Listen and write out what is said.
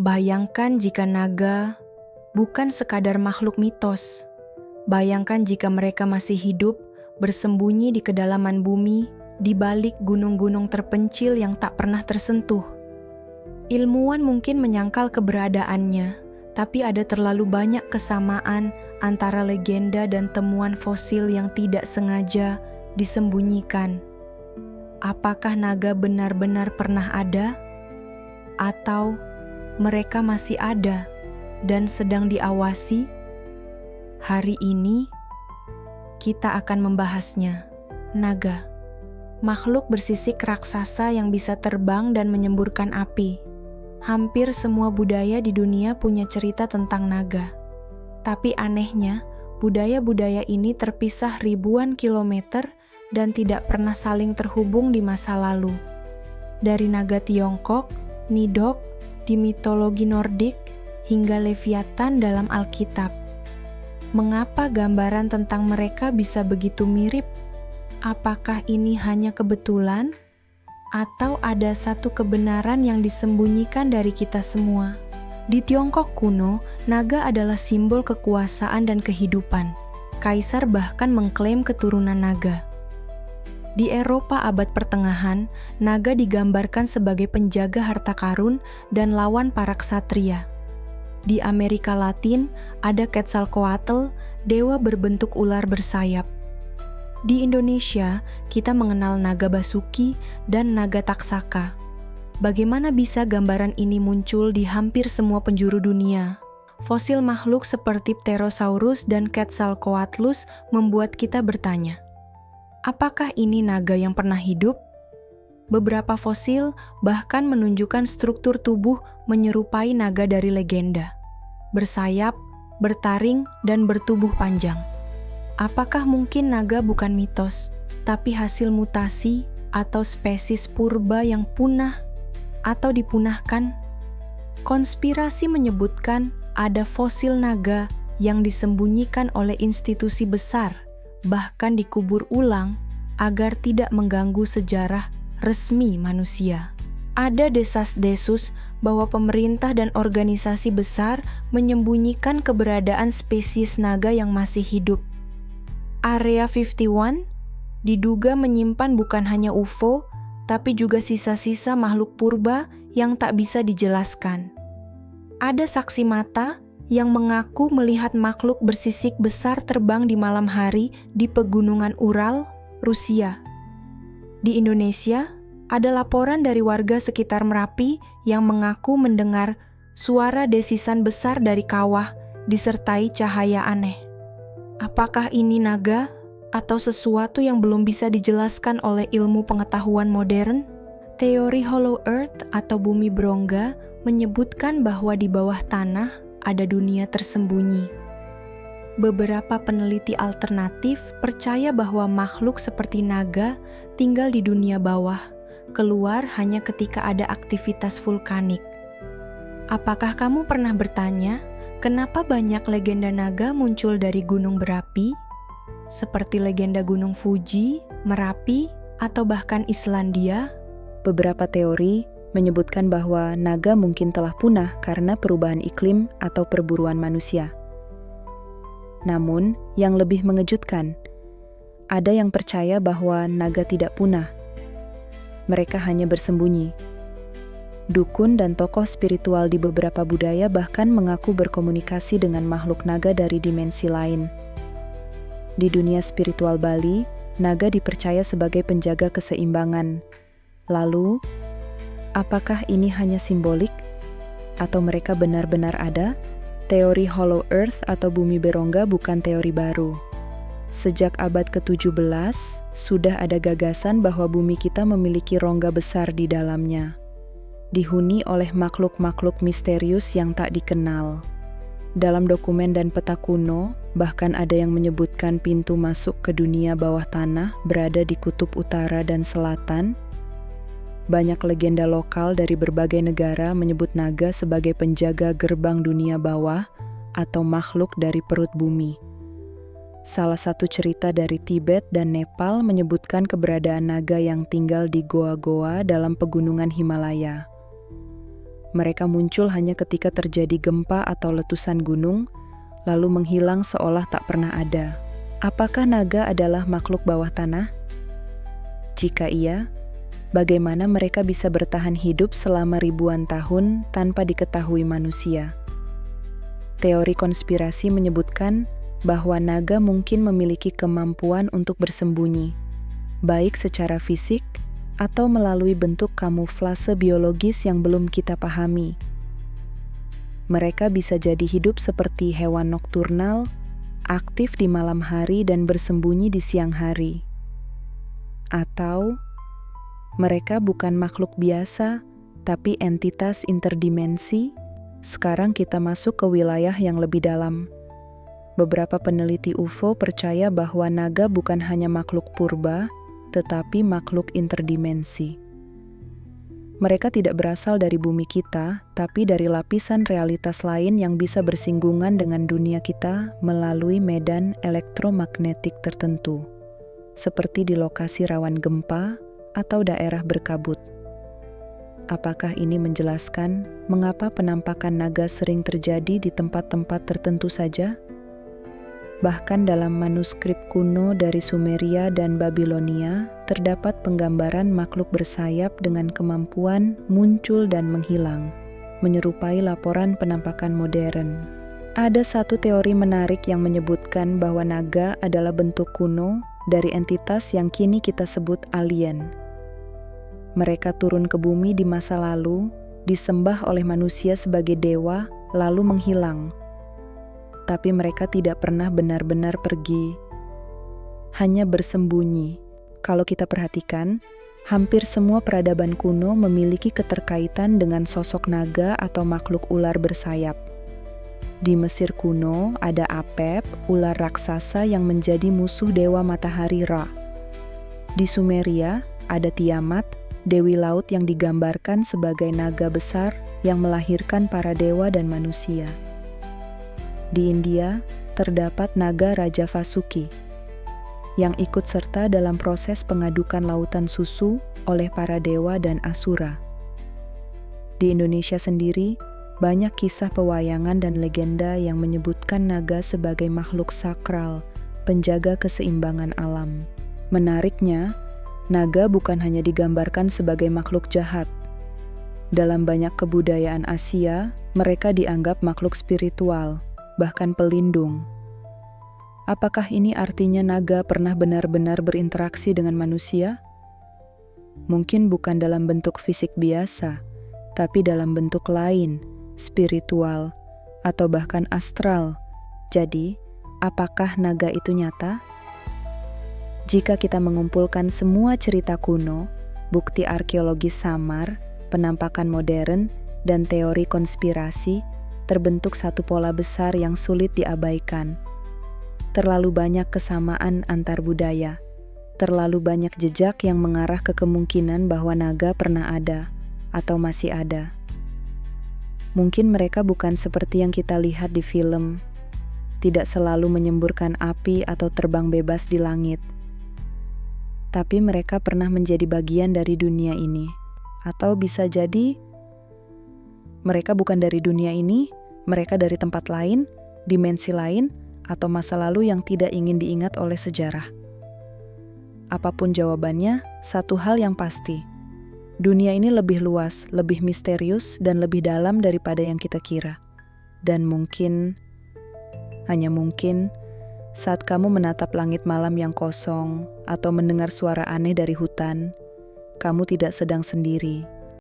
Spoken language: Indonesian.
Bayangkan jika naga bukan sekadar makhluk mitos. Bayangkan jika mereka masih hidup, bersembunyi di kedalaman bumi, di balik gunung-gunung terpencil yang tak pernah tersentuh. Ilmuwan mungkin menyangkal keberadaannya, tapi ada terlalu banyak kesamaan antara legenda dan temuan fosil yang tidak sengaja disembunyikan. Apakah naga benar-benar pernah ada? Atau mereka masih ada dan sedang diawasi? Hari ini kita akan membahasnya. Naga, makhluk bersisik raksasa yang bisa terbang dan menyemburkan api. Hampir semua budaya di dunia punya cerita tentang naga. Tapi anehnya, budaya-budaya ini terpisah ribuan kilometer dan tidak pernah saling terhubung di masa lalu. Dari naga Tiongkok, Nidok, di mitologi Nordik, hingga Leviathan dalam Alkitab. Mengapa gambaran tentang mereka bisa begitu mirip? Apakah ini hanya kebetulan? Atau ada satu kebenaran yang disembunyikan dari kita semua? Di Tiongkok kuno, naga adalah simbol kekuasaan dan kehidupan. Kaisar bahkan mengklaim keturunan naga. Di Eropa abad pertengahan, naga digambarkan sebagai penjaga harta karun dan lawan para ksatria. Di Amerika Latin, ada Quetzalcoatl, dewa berbentuk ular bersayap. Di Indonesia, kita mengenal naga Basuki dan naga Taksaka. Bagaimana bisa gambaran ini muncul di hampir semua penjuru dunia? Fosil makhluk seperti Pterosaurus dan Quetzalcoatlus membuat kita bertanya, apakah ini naga yang pernah hidup? Beberapa fosil bahkan menunjukkan struktur tubuh menyerupai naga dari legenda. Bersayap, bertaring, dan bertubuh panjang. Apakah mungkin naga bukan mitos, tapi hasil mutasi atau spesies purba yang punah atau dipunahkan? Konspirasi menyebutkan ada fosil naga yang disembunyikan oleh institusi besar, bahkan dikubur ulang agar tidak mengganggu sejarah resmi manusia. Ada desas-desus bahwa pemerintah dan organisasi besar menyembunyikan keberadaan spesies naga yang masih hidup. Area 51 diduga menyimpan bukan hanya UFO, tapi juga sisa-sisa makhluk purba yang tak bisa dijelaskan. Ada saksi mata yang mengaku melihat makhluk bersisik besar terbang di malam hari di pegunungan Ural, Rusia. Di Indonesia, ada laporan dari warga sekitar Merapi yang mengaku mendengar suara desisan besar dari kawah disertai cahaya aneh. Apakah ini naga atau sesuatu yang belum bisa dijelaskan oleh ilmu pengetahuan modern? Teori Hollow Earth atau bumi berongga menyebutkan bahwa di bawah tanah ada dunia tersembunyi. Beberapa peneliti alternatif percaya bahwa makhluk seperti naga tinggal di dunia bawah, keluar hanya ketika ada aktivitas vulkanik. Apakah kamu pernah bertanya, kenapa banyak legenda naga muncul dari gunung berapi? Seperti legenda Gunung Fuji, Merapi, atau bahkan Islandia? Beberapa teori menyebutkan bahwa naga mungkin telah punah karena perubahan iklim atau perburuan manusia. Namun, yang lebih mengejutkan, ada yang percaya bahwa naga tidak punah. Mereka hanya bersembunyi. Dukun dan tokoh spiritual di beberapa budaya bahkan mengaku berkomunikasi dengan makhluk naga dari dimensi lain. Di dunia spiritual Bali, naga dipercaya sebagai penjaga keseimbangan. Lalu, apakah ini hanya simbolik? Atau mereka benar-benar ada? Teori Hollow Earth atau bumi berongga bukan teori baru. Sejak abad ke-17, sudah ada gagasan bahwa bumi kita memiliki rongga besar di dalamnya, dihuni oleh makhluk-makhluk misterius yang tak dikenal. Dalam dokumen dan peta kuno, bahkan ada yang menyebutkan pintu masuk ke dunia bawah tanah berada di kutub utara dan selatan. Banyak legenda lokal dari berbagai negara menyebut naga sebagai penjaga gerbang dunia bawah atau makhluk dari perut bumi. Salah satu cerita dari Tibet dan Nepal menyebutkan keberadaan naga yang tinggal di goa-goa dalam pegunungan Himalaya. Mereka muncul hanya ketika terjadi gempa atau letusan gunung, lalu menghilang seolah tak pernah ada. Apakah naga adalah makhluk bawah tanah? Jika iya, bagaimana mereka bisa bertahan hidup selama ribuan tahun tanpa diketahui manusia? Teori konspirasi menyebutkan bahwa naga mungkin memiliki kemampuan untuk bersembunyi, baik secara fisik atau melalui bentuk kamuflase biologis yang belum kita pahami. Mereka bisa jadi hidup seperti hewan nokturnal, aktif di malam hari dan bersembunyi di siang hari. Atau mereka bukan makhluk biasa, tapi entitas interdimensi. Sekarang kita masuk ke wilayah yang lebih dalam. Beberapa peneliti UFO percaya bahwa naga bukan hanya makhluk purba, tetapi makhluk interdimensi. Mereka tidak berasal dari bumi kita, tapi dari lapisan realitas lain yang bisa bersinggungan dengan dunia kita melalui medan elektromagnetik tertentu, seperti di lokasi rawan gempa atau daerah berkabut. Apakah ini menjelaskan mengapa penampakan naga sering terjadi di tempat-tempat tertentu saja? Bahkan dalam manuskrip kuno dari Sumeria dan Babilonia, terdapat penggambaran makhluk bersayap dengan kemampuan muncul dan menghilang, menyerupai laporan penampakan modern. Ada satu teori menarik yang menyebutkan bahwa naga adalah bentuk kuno dari entitas yang kini kita sebut alien. Mereka turun ke bumi di masa lalu, disembah oleh manusia sebagai dewa, lalu menghilang. Tapi mereka tidak pernah benar-benar pergi, hanya bersembunyi. Kalau kita perhatikan, hampir semua peradaban kuno memiliki keterkaitan dengan sosok naga atau makhluk ular bersayap. Di Mesir kuno ada Apep, ular raksasa yang menjadi musuh dewa matahari Ra. Di Sumeria ada Tiamat, dewi laut yang digambarkan sebagai naga besar yang melahirkan para dewa dan manusia. Di India, terdapat naga Raja Vasuki, yang ikut serta dalam proses pengadukan lautan susu oleh para dewa dan asura. Di Indonesia sendiri, banyak kisah pewayangan dan legenda yang menyebutkan naga sebagai makhluk sakral, penjaga keseimbangan alam. Menariknya, naga bukan hanya digambarkan sebagai makhluk jahat. Dalam banyak kebudayaan Asia, mereka dianggap makhluk spiritual, bahkan pelindung. Apakah ini artinya naga pernah benar-benar berinteraksi dengan manusia? Mungkin bukan dalam bentuk fisik biasa, tapi dalam bentuk lain, spiritual, atau bahkan astral. Jadi, apakah naga itu nyata? Jika kita mengumpulkan semua cerita kuno, bukti arkeologis samar, penampakan modern, dan teori konspirasi, terbentuk satu pola besar yang sulit diabaikan. Terlalu banyak kesamaan antar budaya, terlalu banyak jejak yang mengarah ke kemungkinan bahwa naga pernah ada, atau masih ada. Mungkin mereka bukan seperti yang kita lihat di film, tidak selalu menyemburkan api atau terbang bebas di langit. Tapi mereka pernah menjadi bagian dari dunia ini. Atau bisa jadi, mereka bukan dari dunia ini, mereka dari tempat lain, dimensi lain, atau masa lalu yang tidak ingin diingat oleh sejarah. Apapun jawabannya, satu hal yang pasti. Dunia ini lebih luas, lebih misterius, dan lebih dalam daripada yang kita kira. Dan mungkin, hanya mungkin, saat kamu menatap langit malam yang kosong atau mendengar suara aneh dari hutan, kamu tidak sedang sendiri.